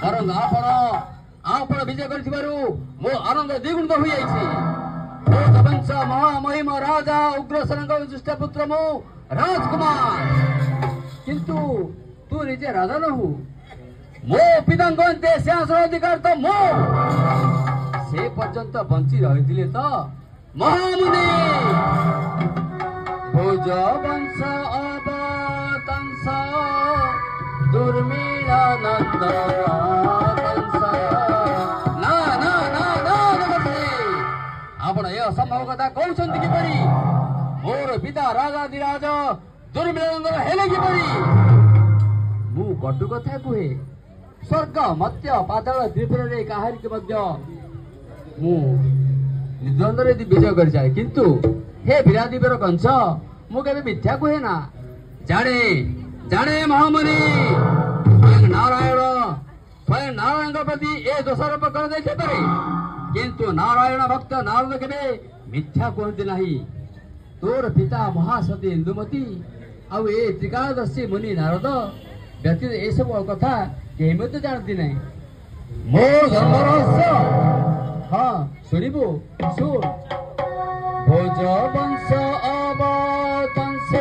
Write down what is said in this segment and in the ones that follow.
ବରଂ ଆପଣ ବିଜୟ କରିଥିବାରୁ ମୋ ଆନନ୍ଦ ଦ୍ୱିଗୁଣିତ ହୋଇଯାଇଛି। ଭୋଜବଂଶ ମହାମହିମ ରାଜା ଉଗ୍ରସେନଙ୍କ ଜ୍ୟେଷ୍ଠ ପୁତ୍ର ମୁଁ ରାଜକୁମାର। କିନ୍ତୁ ତୁ ନିଜେ ରାଜା ନହୁ। ମୋ ପିତାଙ୍କ ଅନ୍ତେ ସିଂହାସନ ଅଧିକାର ତ ମୁଁ। ସେ ପର୍ଯ୍ୟନ୍ତ ବଞ୍ଚି ରହିଥିଲେ ତ ମହାମୁନି। ଭୋଜବଂଶ ଅବତଂସ ଦୁର୍ମିଳନନ୍ଦ ଆପଣ ଏ ଅସମ୍ଭବ କଥା କହୁଛନ୍ତି କିପରି? ମୋର ପିତା ରାଜାଧିରାଜ ଦୁର୍ମିଳନନ୍ଦନ ହେଲେ କିପରି? ମୁଁ କଟୁ କଥା କୁହେ। ସ୍ୱର୍ଗ ମତ୍ୟ ପାତାଳ ତ୍ରିପୁରରେ କାହାରିକି ମଧ୍ୟ ମୁଁ ନିର୍ଦ୍ୱନ୍ଦରେ ବିଜୟ କରିଯାଏ। କିନ୍ତୁ ହେ ବୀରାଦିବର କଂସ, ମୁଁ କେବେ ମିଥ୍ୟା କୁହେ ନା। ଜାଣେ ମହାମୁନି, ସ୍ୱୟଂ ନାରାୟଣଙ୍କ ପ୍ରତି ଏ ଦୋଷାରୋପ କରାଯାଇଥାଇପାରେ, କିନ୍ତୁ ନାରାୟଣ ଭକ୍ତ ନାରଦ କେବେ ମିଥ୍ୟା କୁହନ୍ତି ନାହିଁ। ତୋର ପିତା ମହାସତୀ ଇନ୍ଦୁମତୀ ଆଉ ଏ ତ୍ରିକାଳଦର୍ଶୀ ମୁନି ନାରଦ ବ୍ୟତୀତ ଏସବୁ କଥା କେହି ମଧ୍ୟ ଜାଣନ୍ତି ନାହିଁ। ମୋ ଧର୍ମ ରହସ୍ୟ ହଁ ଶୁଣିବୁ, ଶୁଣ। ଭୋଜବଂଶ ଅବତଂସ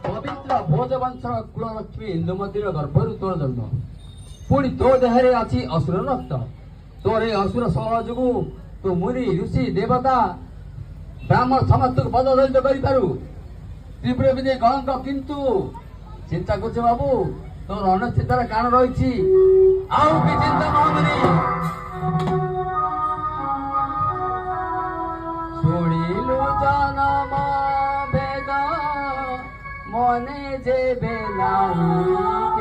ପବିତ୍ର ଭୋଜବଂଶର କୁଳଲକ୍ଷ୍ମୀ ଇନ୍ଦୁମତୀର ଗର୍ଭରୁ ତୋର ଜନ୍ମ। ପୁଣି ତୋ ଦେହରେ ଅଛି ଅସୁର ରକ୍ତ। ତୋର ଏ ଅସୁର ସହ ଯୋଗୁଁ ତୁ ମୁନି ଋଷି ଦେବତା ବ୍ରାହ୍ମଣ ସମସ୍ତଙ୍କୁ ପଦଦଳିତ କରିପାରୁ ତ୍ରିପୁର ବିଜୟ କଳଙ୍କ। କିନ୍ତୁ ଚିନ୍ତା କରୁଛୁ ବାବୁ, ତୋର ଅନିଶ୍ଚିତର କାରଣ ରହିଛି। ଆଉ କି ଚିନ୍ତା ମହାମୁନି? ଶୁଣିଲୁ ଜନମ ବେଦ ମନେ ଯେବେ ନାହିଁ